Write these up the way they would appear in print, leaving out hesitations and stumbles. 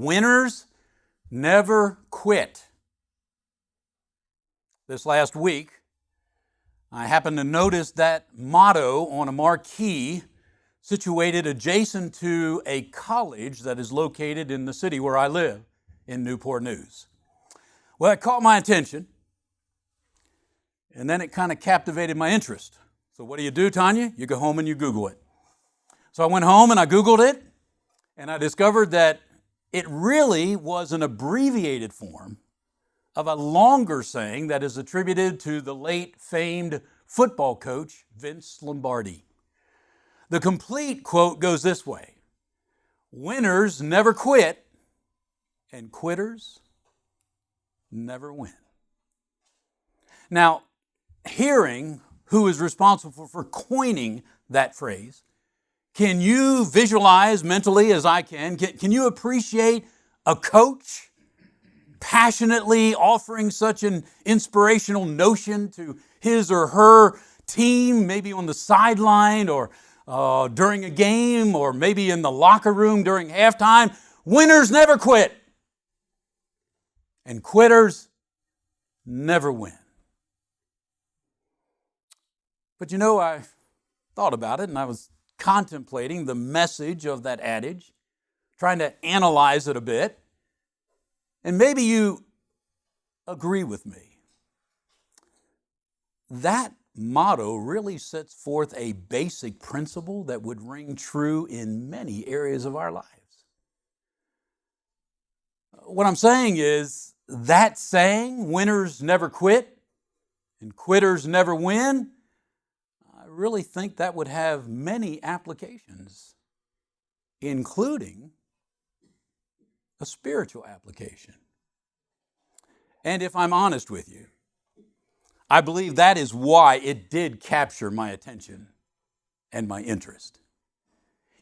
Winners never quit. This last week, I happened to notice that motto on a marquee situated adjacent to a college that is located in the city where I live, in Newport News. Well, it caught my attention, and then it kind of captivated my interest. So what do, Tanya? You go home and you Google it. So I went home and I Googled it, and I discovered that it really was an abbreviated form of a longer saying that is attributed to the late famed football coach Vince Lombardi. The complete quote goes this way: winners never quit, and quitters never win. Now, hearing who is responsible for coining that phrase, can you visualize mentally, as I can you appreciate a coach passionately offering such an inspirational notion to his or her team, maybe on the sideline or during a game, or maybe in the locker room during halftime? Winners never quit, and quitters never win. But I thought about it, and I was contemplating the message of that adage, trying to analyze it a bit. And maybe you agree with me. That motto really sets forth a basic principle that would ring true in many areas of our lives. What I'm saying is that saying, winners never quit and quitters never win, I really think that would have many applications, including a spiritual application. And if I'm honest with you, I believe that is why it did capture my attention and my interest.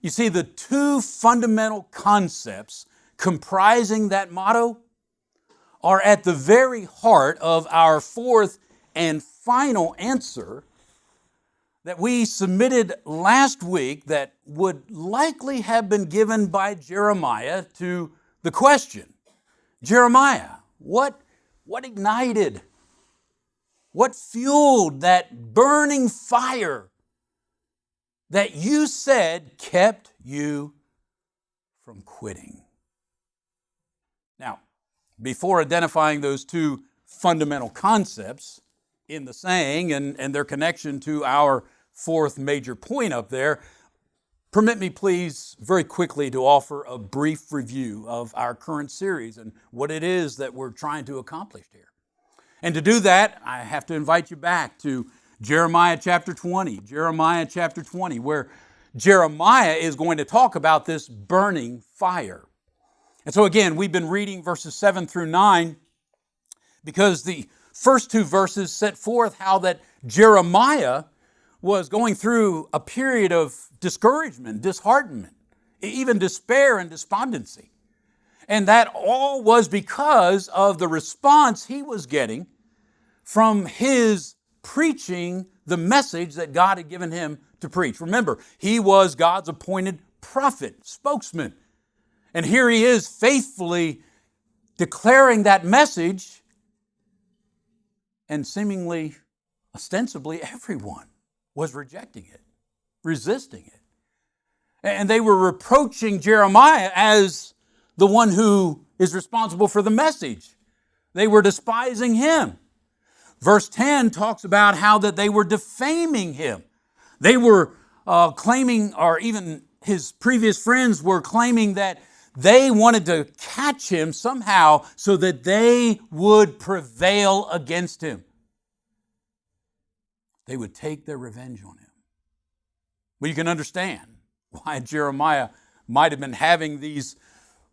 You see, the two fundamental concepts comprising that motto are at the very heart of our fourth and final answer that we submitted last week, that would likely have been given by Jeremiah to the question, Jeremiah, what ignited, what fueled that burning fire that you said kept you from quitting? Now, before identifying those two fundamental concepts in the saying and their connection to our fourth major point up there, permit me please very quickly to offer a brief review of our current series and what it is that we're trying to accomplish here. And to do that, I have to invite you back to Jeremiah chapter 20, where Jeremiah is going to talk about this burning fire. And so again, we've been reading verses 7 through 9 because the first two verses set forth how that Jeremiah was going through a period of discouragement, disheartenment, even despair and despondency. And that all was because of the response he was getting from his preaching the message that God had given him to preach. Remember, he was God's appointed prophet, spokesman. And here he is faithfully declaring that message, and seemingly, ostensibly, everyone was rejecting it, resisting it. And they were reproaching Jeremiah as the one who is responsible for the message. They were despising him. Verse 10 talks about how that they were defaming him. They were claiming, or even his previous friends were claiming, that they wanted to catch him somehow so that they would prevail against him. They would take their revenge on him. Well, you can understand why Jeremiah might have been having these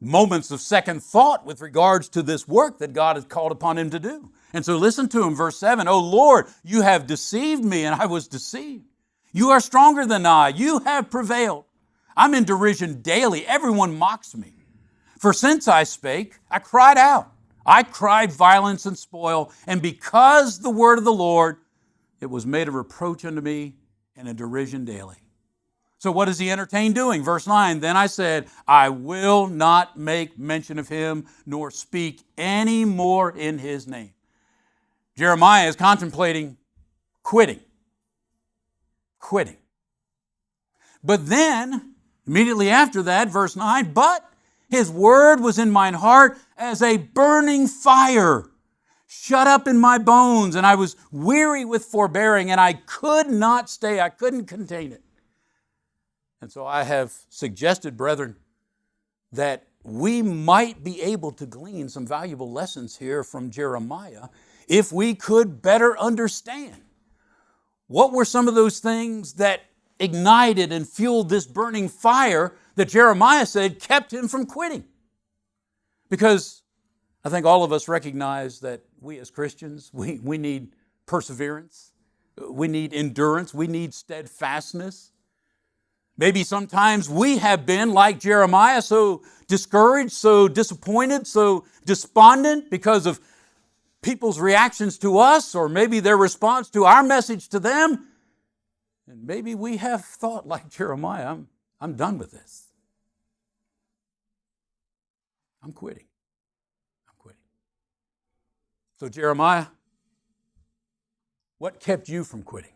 moments of second thought with regards to this work that God had called upon him to do. And so listen to him, verse 7. "O Lord, you have deceived me, and I was deceived. You are stronger than I. You have prevailed. I'm in derision daily. Everyone mocks me. For since I spake, I cried out. I cried violence and spoil, and because the word of the Lord, it was made a reproach unto me and a derision daily." So what does he entertain doing? Verse 9, then I said, I will not make mention of him, nor speak any more in his name. Jeremiah is contemplating quitting. But then, immediately after that, verse 9, but his word was in mine heart as a burning fire, shut up in my bones, and I was weary with forbearing, and I could not stay. I couldn't contain it. And so I have suggested, brethren, that we might be able to glean some valuable lessons here from Jeremiah if we could better understand what were some of those things that ignited and fueled this burning fire that Jeremiah said kept him from quitting. Because I think all of us recognize that we as Christians, we need perseverance, we need endurance, we need steadfastness. Maybe sometimes we have been, like Jeremiah, so discouraged, so disappointed, so despondent because of people's reactions to us, or maybe their response to our message to them. And maybe we have thought, like Jeremiah, I'm done with this. I'm quitting. So Jeremiah, what kept you from quitting?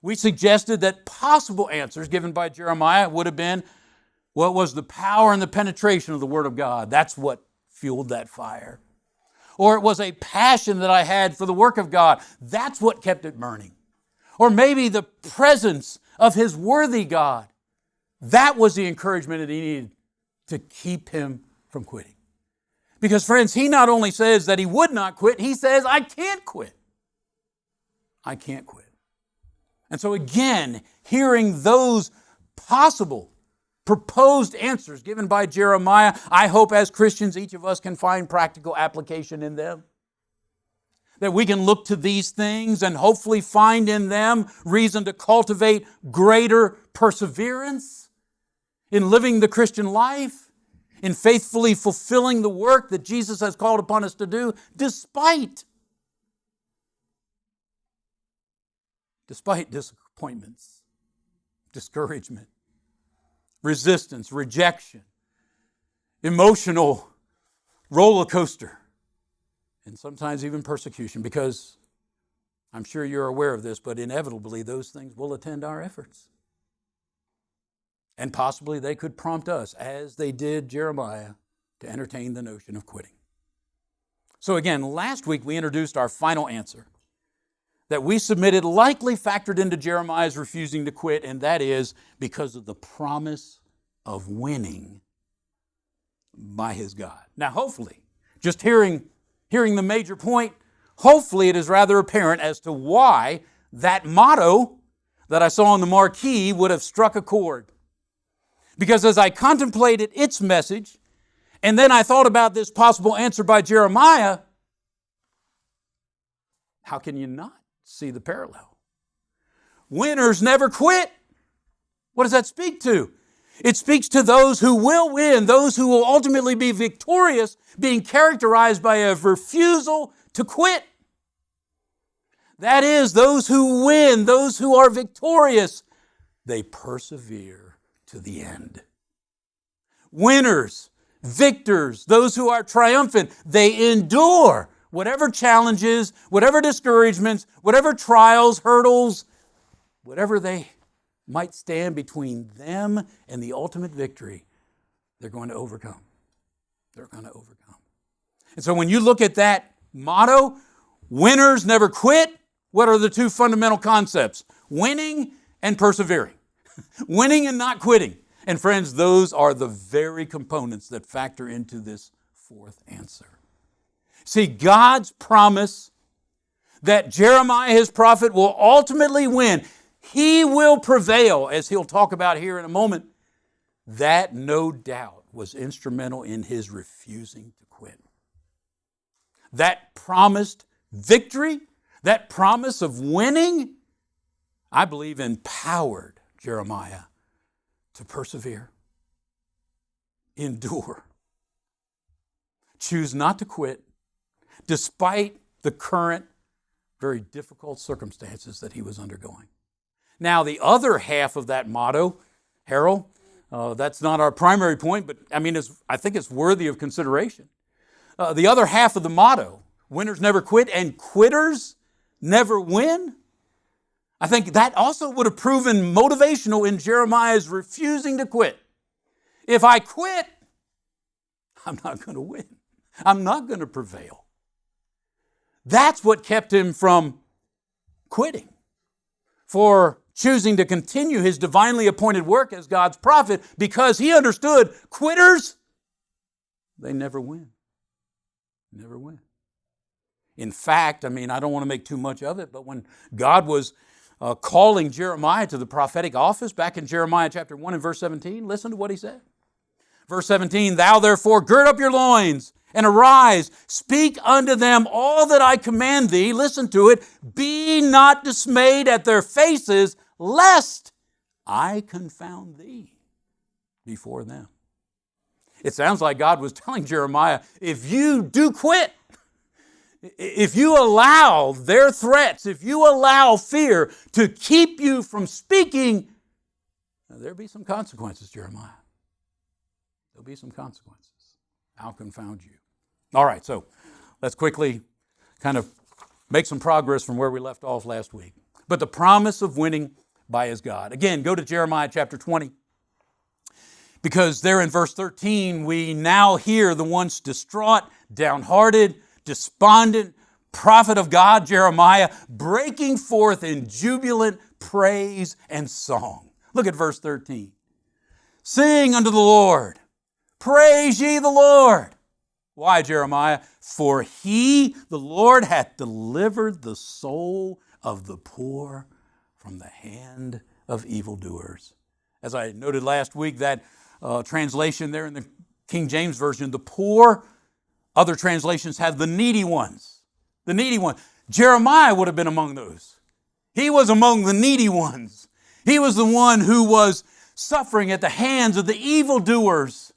We suggested that possible answers given by Jeremiah would have been, what was the power and the penetration of the Word of God? That's what fueled that fire. Or it was a passion that I had for the work of God. That's what kept it burning. Or maybe the presence of His worthy God. That was the encouragement that he needed to keep him from quitting. Because friends, he not only says that he would not quit, he says, I can't quit. I can't quit. And so again, hearing those possible proposed answers given by Jeremiah, I hope as Christians each of us can find practical application in them. That we can look to these things and hopefully find in them reason to cultivate greater perseverance in living the Christian life, in faithfully fulfilling the work that Jesus has called upon us to do, despite disappointments, discouragement, resistance, rejection, emotional roller coaster, and sometimes even persecution, because I'm sure you're aware of this, but inevitably those things will attend our efforts. And possibly they could prompt us, as they did Jeremiah, to entertain the notion of quitting. So again, last week we introduced our final answer that we submitted likely factored into Jeremiah's refusing to quit, and that is because of the promise of winning by his God. Now hopefully, just hearing the major point, hopefully it is rather apparent as to why that motto that I saw on the marquee would have struck a chord. Because as I contemplated its message, and then I thought about this possible answer by Jeremiah, how can you not see the parallel? Winners never quit. What does that speak to? It speaks to those who will win, those who will ultimately be victorious, being characterized by a refusal to quit. That is, those who win, those who are victorious, they persevere to the end. Winners, victors, those who are triumphant, they endure whatever challenges, whatever discouragements, whatever trials, hurdles, whatever they might stand between them and the ultimate victory, they're going to overcome. They're going to overcome. And so when you look at that motto, winners never quit, what are the two fundamental concepts? Winning and persevering. Winning and not quitting. And friends, those are the very components that factor into this fourth answer. See, God's promise that Jeremiah, his prophet, will ultimately win. He will prevail, as he'll talk about here in a moment. That, no doubt, was instrumental in his refusing to quit. That promised victory, that promise of winning, I believe empowered Jeremiah to persevere, endure, choose not to quit, despite the current very difficult circumstances that he was undergoing. Now, the other half of that motto, Harold, that's not our primary point, but I think it's worthy of consideration. The other half of the motto, winners never quit and quitters never win, I think that also would have proven motivational in Jeremiah's refusing to quit. If I quit, I'm not going to win. I'm not going to prevail. That's what kept him from quitting, for choosing to continue his divinely appointed work as God's prophet, because he understood quitters, they never win. Never win. In fact, I don't want to make too much of it, but when God was calling Jeremiah to the prophetic office back in Jeremiah chapter 1 and verse 17, listen to what he said. Verse 17, "Thou therefore gird up your loins and arise, speak unto them all that I command thee." Listen to it. "Be not dismayed at their faces, lest I confound thee before them." It sounds like God was telling Jeremiah, if you do quit, if you allow their threats, if you allow fear to keep you from speaking, there'll be some consequences, Jeremiah. There'll be some consequences. I'll confound you. All right, so let's quickly kind of make some progress from where we left off last week. But the promise of winning by his God. Again, go to Jeremiah chapter 20. Because there in verse 13, we now hear the once distraught, downhearted, despondent prophet of God, Jeremiah, breaking forth in jubilant praise and song. Look at verse 13. "Sing unto the Lord, praise ye the Lord." Why, Jeremiah? "For he, the Lord, hath delivered the soul of the poor from the hand of evildoers." As I noted last week, that translation there in the King James Version, the poor, other translations have the needy ones. The needy one. Jeremiah would have been among those. He was among the needy ones. He was the one who was suffering at the hands of the evildoers.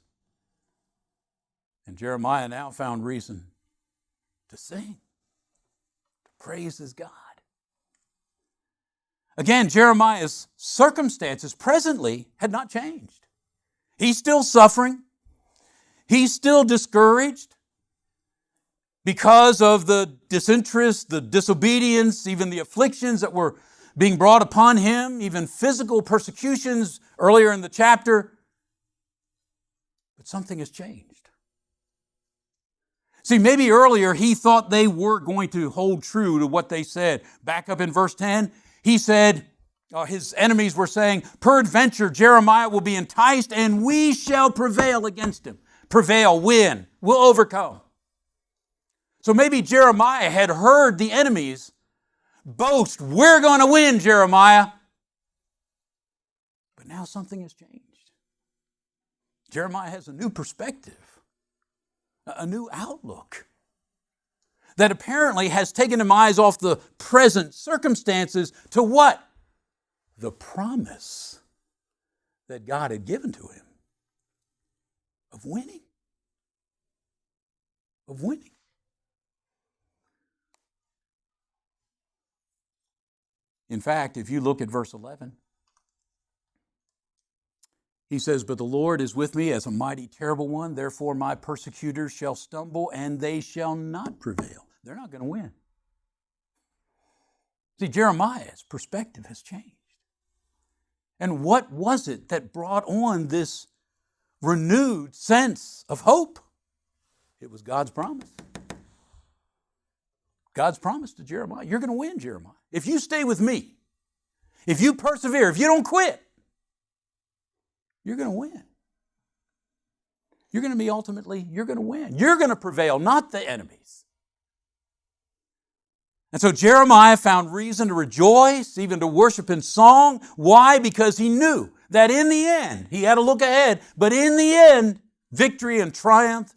And Jeremiah now found reason to sing, to praise his God. Again, Jeremiah's circumstances presently had not changed. He's still suffering. He's still discouraged because of the disinterest, the disobedience, even the afflictions that were being brought upon him, even physical persecutions earlier in the chapter. But something has changed. See, maybe earlier he thought they were going to hold true to what they said. Back up in verse 10, he said, his enemies were saying, "Peradventure Jeremiah will be enticed and we shall prevail against him." Prevail, win, we'll overcome. So maybe Jeremiah had heard the enemies boast, "We're going to win, Jeremiah." But now something has changed. Jeremiah has a new perspective, a new outlook that apparently has taken his eyes off the present circumstances to what? The promise that God had given to him of winning. Of winning. In fact, if you look at verse 11, he says, "But the Lord is with me as a mighty terrible one. Therefore my persecutors shall stumble and they shall not prevail." They're not going to win. See, Jeremiah's perspective has changed. And what was it that brought on this renewed sense of hope? It was God's promise. God's promise to Jeremiah. You're going to win, Jeremiah. If you stay with me, if you persevere, if you don't quit, you're going to win. You're going to be ultimately, you're going to win. You're going to prevail, not the enemies. And so Jeremiah found reason to rejoice, even to worship in song. Why? Because he knew that in the end, he had to look ahead, but in the end, victory and triumph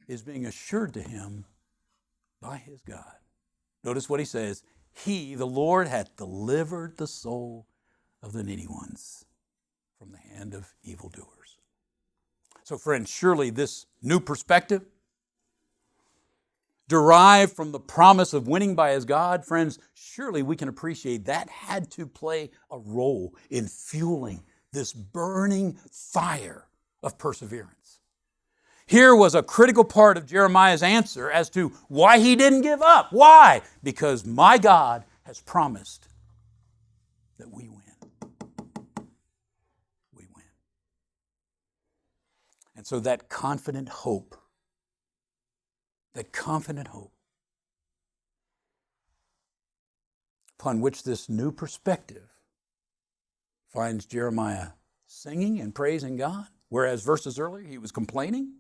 is being assured to him by his God. Notice what he says, "He, the Lord, hath delivered the soul of the needy ones from the hand of evildoers." So friends, surely this new perspective derived from the promise of winning by his God, friends, surely we can appreciate that had to play a role in fueling this burning fire of perseverance. Here was a critical part of Jeremiah's answer as to why he didn't give up. Why? Because my God has promised that we win. We win. And so that confident hope upon which this new perspective finds Jeremiah singing and praising God, whereas verses earlier he was complaining.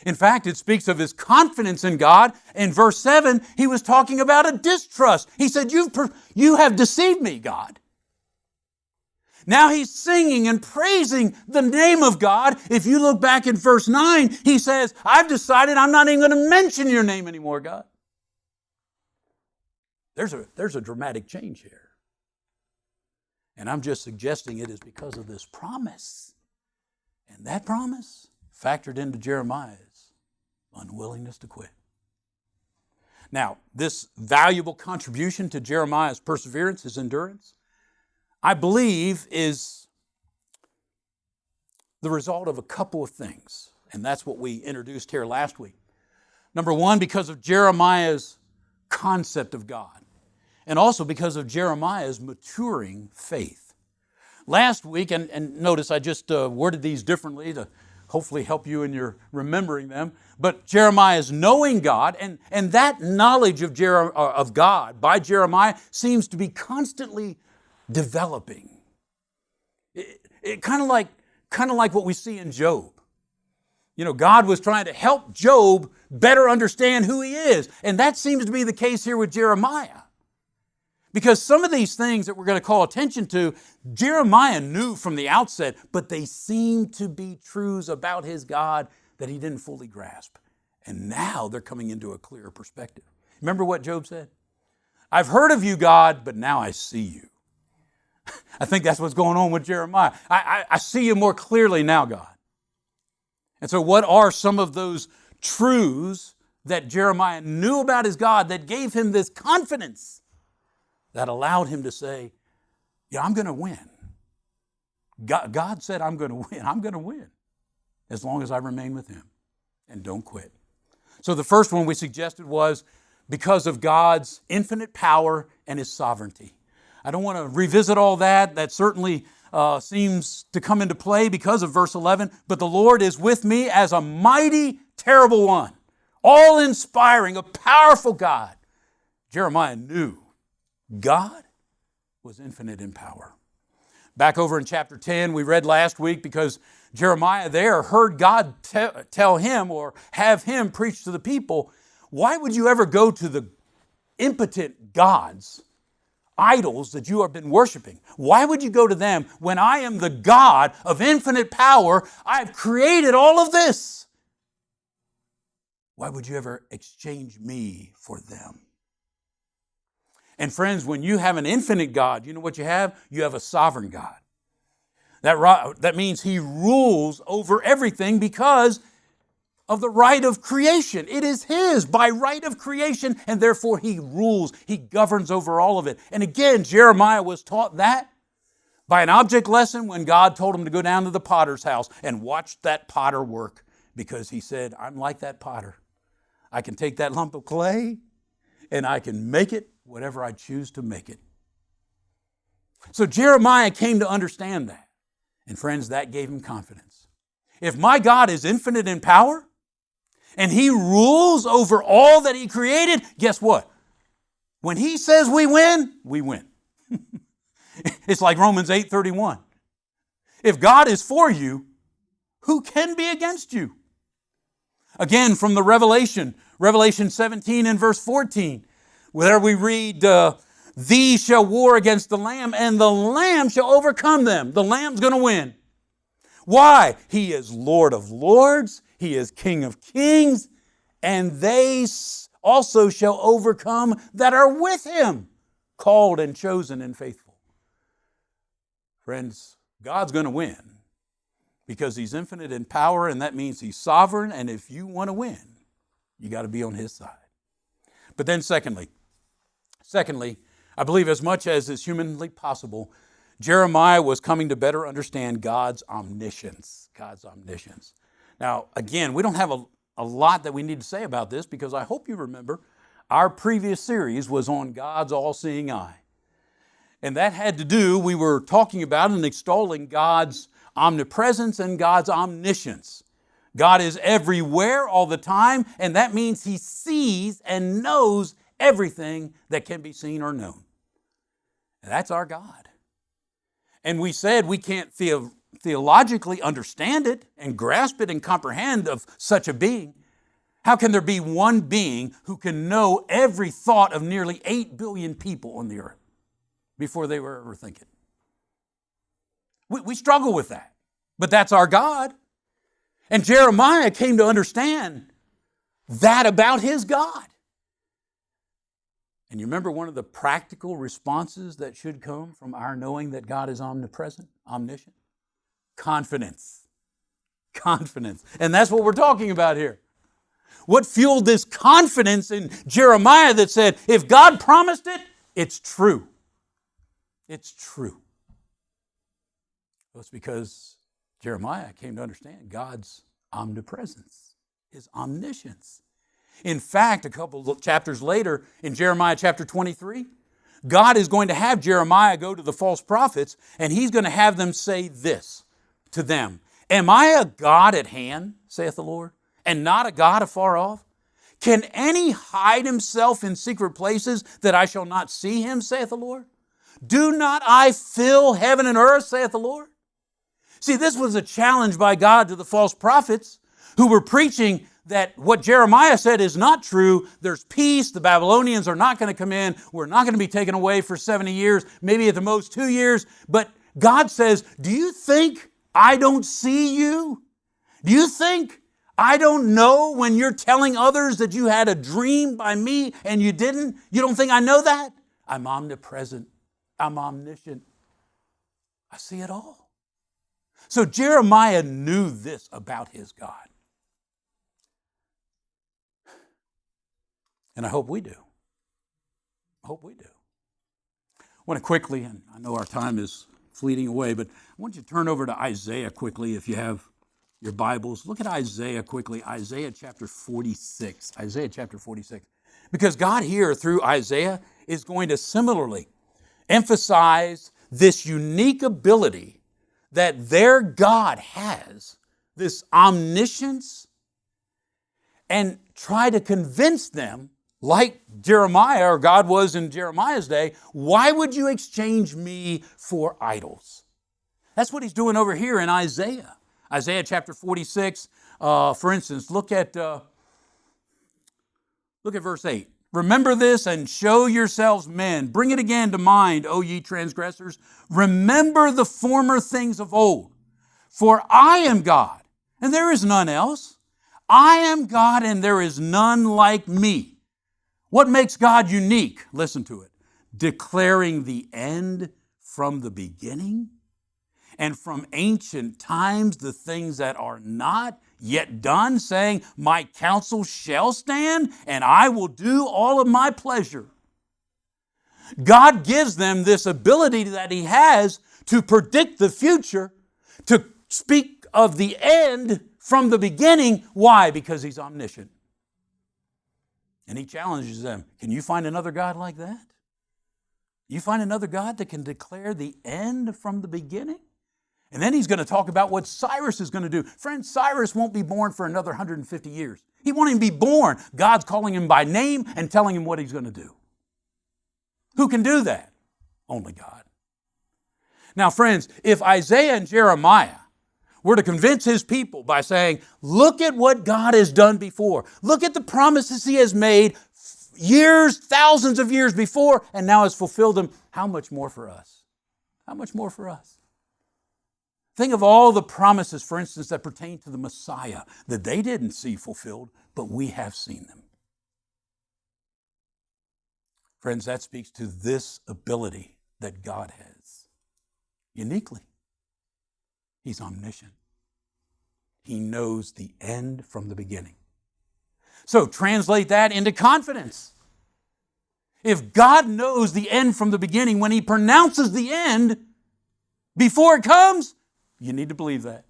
In fact, it speaks of his confidence in God. In verse 7, he was talking about a distrust. He said, you have deceived me, God. Now he's singing and praising the name of God. If you look back in verse 9, he says, I've decided I'm not even going to mention your name anymore, God. There's a dramatic change here. And I'm just suggesting it is because of this promise. And that promise factored into Jeremiah's unwillingness to quit. Now, this valuable contribution to Jeremiah's perseverance, his endurance, I believe is the result of a couple of things. And that's what we introduced here last week. Number one, because of Jeremiah's concept of God. And also because of Jeremiah's maturing faith. Last week, and notice I just worded these differently to hopefully help you in your remembering them. But Jeremiah's knowing God, and that knowledge of God by Jeremiah seems to be constantly developing. It kind of like what we see in Job. You know, God was trying to help Job better understand who he is. And that seems to be the case here with Jeremiah. Because some of these things that we're going to call attention to, Jeremiah knew from the outset, but they seemed to be truths about his God that he didn't fully grasp. And now they're coming into a clearer perspective. Remember what Job said? I've heard of you, God, but now I see you. I think that's what's going on with Jeremiah. I see you more clearly now, God. And so what are some of those truths that Jeremiah knew about his God that gave him this confidence that allowed him to say, yeah, I'm going to win. God said I'm going to win. I'm going to win as long as I remain with him and don't quit. So the first one we suggested was because of God's infinite power and his sovereignty. I don't want to revisit all that. That certainly seems to come into play because of verse 11. But the Lord is with me as a mighty, terrible one, all-inspiring, a powerful God. Jeremiah knew God was infinite in power. Back over in chapter 10, we read last week because Jeremiah there heard God tell him or have him preach to the people, why would you ever go to the impotent gods, idols that you have been worshiping? Why would you go to them when I am the God of infinite power? I've created all of this. Why would you ever exchange me for them? And friends, when you have an infinite God, you know what you have? You have a sovereign God. That means he rules over everything because of the right of creation. It is his by right of creation, and therefore he rules. He governs over all of it. And again, Jeremiah was taught that by an object lesson when God told him to go down to the potter's house and watch that potter work, because he said, I'm like that potter. I can take that lump of clay and I can make it whatever I choose to make it. So Jeremiah came to understand that. And friends, that gave him confidence. If my God is infinite in power and he rules over all that he created, guess what? When he says we win, we win. It's like Romans 8:31. If God is for you, who can be against you? Again, from the Revelation 17 and verse 14, where we read, these shall war against the Lamb, and the Lamb shall overcome them. The Lamb's going to win. Why? He is Lord of lords. He is King of kings. And they also shall overcome that are with him, called and chosen and faithful. Friends, God's going to win because he's infinite in power, and that means he's sovereign. And if you want to win, You got to be on his side. But then secondly, I believe as much as is humanly possible, Jeremiah was coming to better understand God's omniscience. God's omniscience. Now, again, we don't have a lot that we need to say about this because I hope you remember our previous series was on God's all-seeing eye. And that had to do, we were talking about and extolling God's omnipresence and God's omniscience. God is everywhere all the time, and that means he sees and knows everything that can be seen or known. And that's our God. And we said we can't theologically understand it and grasp it and comprehend of such a being. How can there be one being who can know every thought of nearly 8 billion people on the earth before they were ever thinking? We struggle with that, but that's our God. And Jeremiah came to understand that about his God. And you remember one of the practical responses that should come from our knowing that God is omnipresent, omniscient? Confidence. Confidence. And that's what we're talking about here. What fueled this confidence in Jeremiah that said, if God promised it, it's true. It's true. Well, it's because Jeremiah came to understand God's omnipresence, his omniscience. In fact, a couple of chapters later, in Jeremiah chapter 23, God is going to have Jeremiah go to the false prophets, and he's going to have them say this to them. Am I a God at hand, saith the Lord, and not a God afar off? Can any hide himself in secret places that I shall not see him, saith the Lord? Do not I fill heaven and earth, saith the Lord? See, this was a challenge by God to the false prophets who were preaching that what Jeremiah said is not true. There's peace. The Babylonians are not going to come in. We're not going to be taken away for 70 years, maybe at the most 2 years. But God says, do you think I don't see you? Do you think I don't know when you're telling others that you had a dream by me and you didn't? You don't think I know that? I'm omnipresent. I'm omniscient. I see it all. So Jeremiah knew this about his God. And I hope we do. I hope we do. I want to quickly, and I know our time is fleeting away, but I want you to turn over to Isaiah quickly if you have your Bibles. Look at Isaiah quickly, Isaiah chapter 46. Isaiah chapter 46. Because God here, through Isaiah, is going to similarly emphasize this unique ability that their God has, this omniscience, and try to convince them, like Jeremiah, or God was in Jeremiah's day, why would you exchange me for idols? That's what he's doing over here in Isaiah. Isaiah chapter 46, for instance, look at verse 8. Remember this and show yourselves men. Bring it again to mind, O ye transgressors. Remember the former things of old. For I am God, and there is none else. I am God, and there is none like me. What makes God unique? Listen to it. Declaring the end from the beginning, and from ancient times the things that are not yet done, saying, my counsel shall stand, and I will do all of my pleasure. God gives them this ability that he has to predict the future, to speak of the end from the beginning. Why? Because he's omniscient. And he challenges them. Can you find another God like that? You find another God that can declare the end from the beginning? And then he's going to talk about what Cyrus is going to do. Friends, Cyrus won't be born for another 150 years. He won't even be born. God's calling him by name and telling him what he's going to do. Who can do that? Only God. Now, friends, if Isaiah and Jeremiah were to convince his people by saying, look at what God has done before. Look at the promises he has made years, thousands of years before, and now has fulfilled them. How much more for us? How much more for us? Think of all the promises, for instance, that pertain to the Messiah that they didn't see fulfilled, but we have seen them. Friends, that speaks to this ability that God has. Uniquely, he's omniscient. He knows the end from the beginning. So translate that into confidence. If God knows the end from the beginning, when He pronounces the end before it comes, you need to believe that.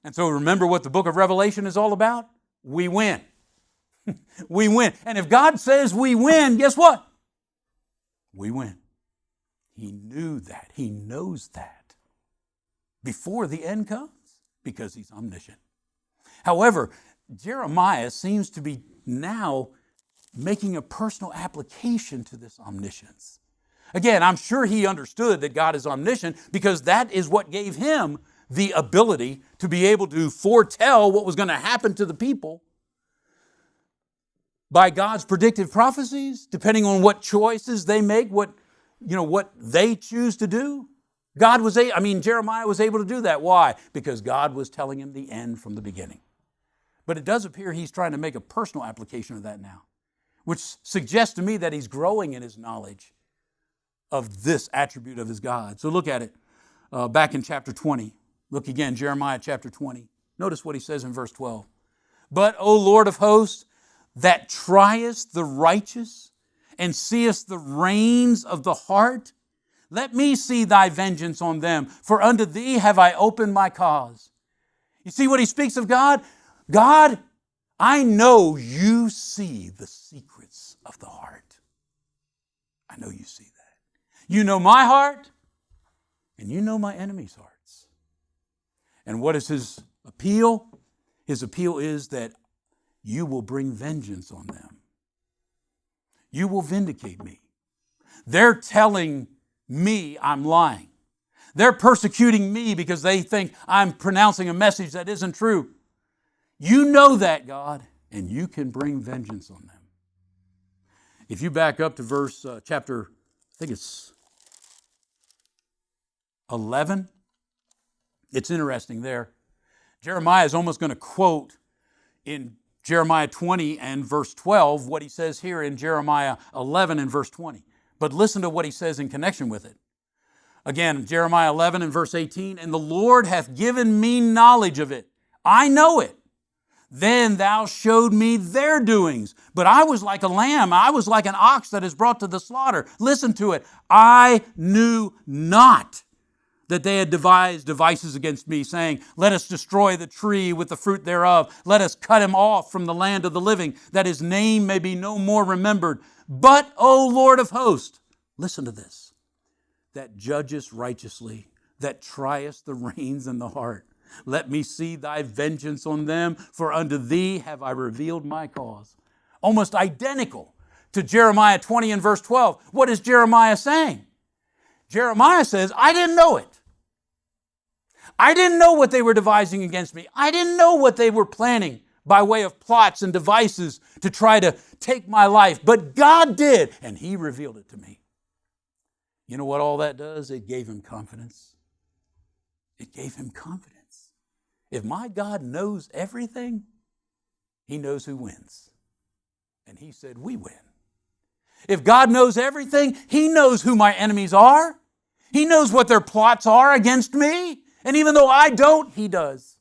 And so remember what the book of Revelation is all about? We win. We win. And if God says we win, guess what? We win. He knew that. He knows that before the end comes because He's omniscient. However, Jeremiah seems to be now making a personal application to this omniscience. Again, I'm sure he understood that God is omniscient because that is what gave him the ability to be able to foretell what was going to happen to the people by God's predictive prophecies, depending on what choices they make, what they choose to do. Jeremiah was able to do that. Why? Because God was telling him the end from the beginning. But it does appear he's trying to make a personal application of that now, which suggests to me that he's growing in his knowledge of this attribute of his God. So look at it back in chapter 20. Look again, Jeremiah chapter 20. Notice what he says in verse 12. But, O Lord of hosts, that triest the righteous and seest the reins of the heart, let me see thy vengeance on them, for unto thee have I opened my cause. You see what he speaks of God? God, I know you see the secrets of the heart. I know you see that. You know my heart, and you know my enemies' hearts. And what is his appeal? His appeal is that you will bring vengeance on them. You will vindicate me. They're telling me I'm lying. They're persecuting me because they think I'm pronouncing a message that isn't true. You know that, God, and you can bring vengeance on them. If you back up to chapter, I think it's 11, it's interesting there. Jeremiah is almost going to quote in Jeremiah 20 and verse 12 what he says here in Jeremiah 11 and verse 20. But listen to what he says in connection with it. Again, Jeremiah 11 and verse 18, and the Lord hath given me knowledge of it. I know it. Then thou showed me their doings. But I was like a lamb. I was like an ox that is brought to the slaughter. Listen to it. I knew not that they had devised devices against me, saying, let us destroy the tree with the fruit thereof. Let us cut him off from the land of the living, that his name may be no more remembered. But, O Lord of hosts, listen to this, that judgest righteously, that triest the reins in the heart. Let me see thy vengeance on them, for unto thee have I revealed my cause. Almost identical to Jeremiah 20 and verse 12. What is Jeremiah saying? Jeremiah says, I didn't know it. I didn't know what they were devising against me. I didn't know what they were planning by way of plots and devices to try to take my life. But God did, and He revealed it to me. You know what all that does? It gave him confidence. It gave him confidence. If my God knows everything, He knows who wins. And He said, we win. If God knows everything, He knows who my enemies are. He knows what their plots are against me. And even though I don't, He does.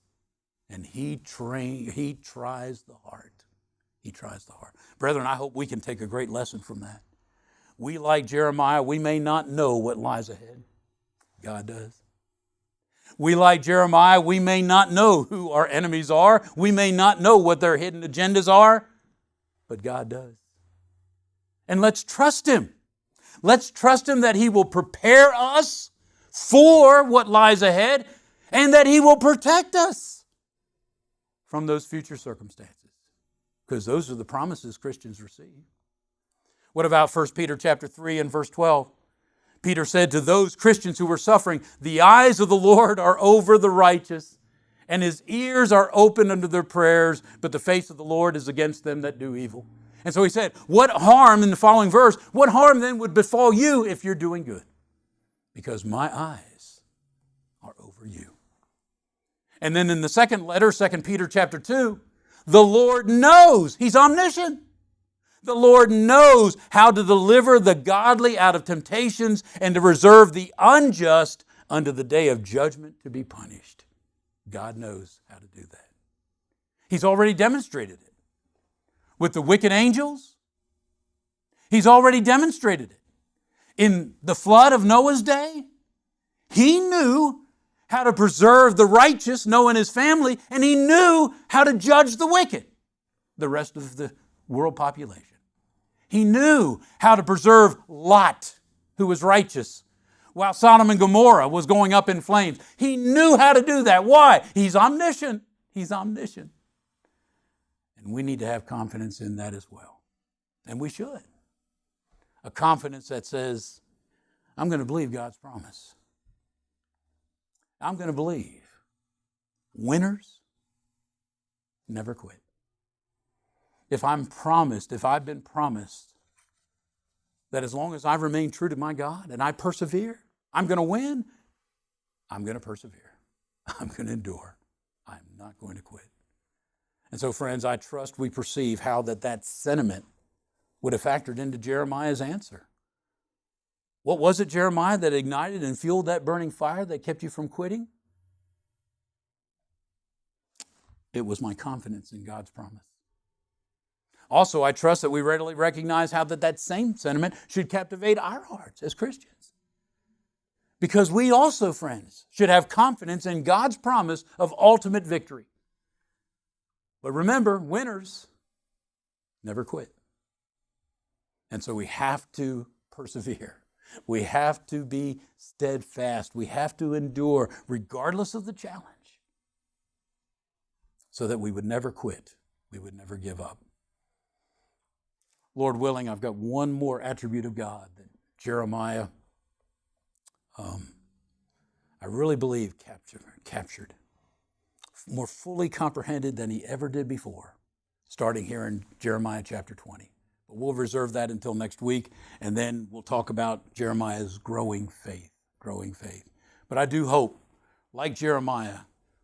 And He tries the heart. He tries the heart. Brethren, I hope we can take a great lesson from that. We, like Jeremiah, we may not know what lies ahead. God does. We, like Jeremiah, we may not know who our enemies are. We may not know what their hidden agendas are. But God does. And let's trust Him. Let's trust Him that He will prepare us for what lies ahead and that He will protect us from those future circumstances. Because those are the promises Christians receive. What about 1 Peter chapter 3 and verse 12? Peter said to those Christians who were suffering, the eyes of the Lord are over the righteous, and His ears are open unto their prayers, but the face of the Lord is against them that do evil. And so he said, what harm, in the following verse, what harm then would befall you if you're doing good? Because my eyes are over you. And then in the second letter, 2 Peter chapter 2, the Lord knows. He's omniscient. The Lord knows how to deliver the godly out of temptations and to reserve the unjust unto the day of judgment to be punished. God knows how to do that. He's already demonstrated it. with the wicked angels. He's already demonstrated it. In the flood of Noah's day, he knew how to preserve the righteous, Noah and his family, and he knew how to judge the wicked, the rest of the world population. He knew how to preserve Lot, who was righteous, while Sodom and Gomorrah was going up in flames. He knew how to do that. Why? He's omniscient. He's omniscient. And we need to have confidence in that as well. And we should. A confidence that says, I'm going to believe God's promise. I'm going to believe winners never quit. If I've been promised that as long as I remain true to my God and I persevere, I'm going to win, I'm going to persevere. I'm going to endure. I'm not going to quit. And so, friends, I trust we perceive how that sentiment would have factored into Jeremiah's answer. What was it, Jeremiah, that ignited and fueled that burning fire that kept you from quitting? It was my confidence in God's promise. Also, I trust that we readily recognize how that same sentiment should captivate our hearts as Christians. Because we also, friends, should have confidence in God's promise of ultimate victory. But remember, winners never quit. And so we have to persevere. We have to be steadfast. We have to endure regardless of the challenge so that we would never quit. We would never give up. Lord willing, I've got one more attribute of God that Jeremiah, I really believe captured, more fully comprehended than he ever did before, starting here in Jeremiah chapter 20. But we'll reserve that until next week, and then we'll talk about Jeremiah's growing faith. But I do hope, like Jeremiah,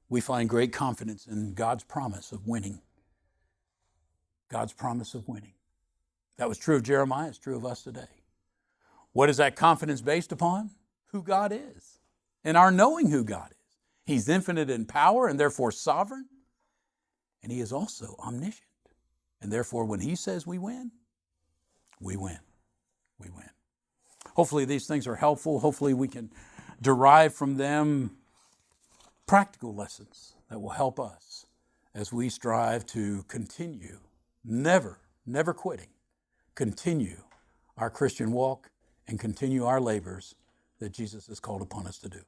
we find great confidence in God's promise of winning. God's promise of winning. That was true of Jeremiah, it's true of us today. What is that confidence based upon? Who God is, and our knowing who God is. He's infinite in power and therefore sovereign, and he is also omniscient. And therefore, when he says we win, we win. We win. Hopefully these things are helpful. Hopefully we can derive from them practical lessons that will help us as we strive to continue, never quitting, continue our Christian walk and continue our labors that Jesus has called upon us to do.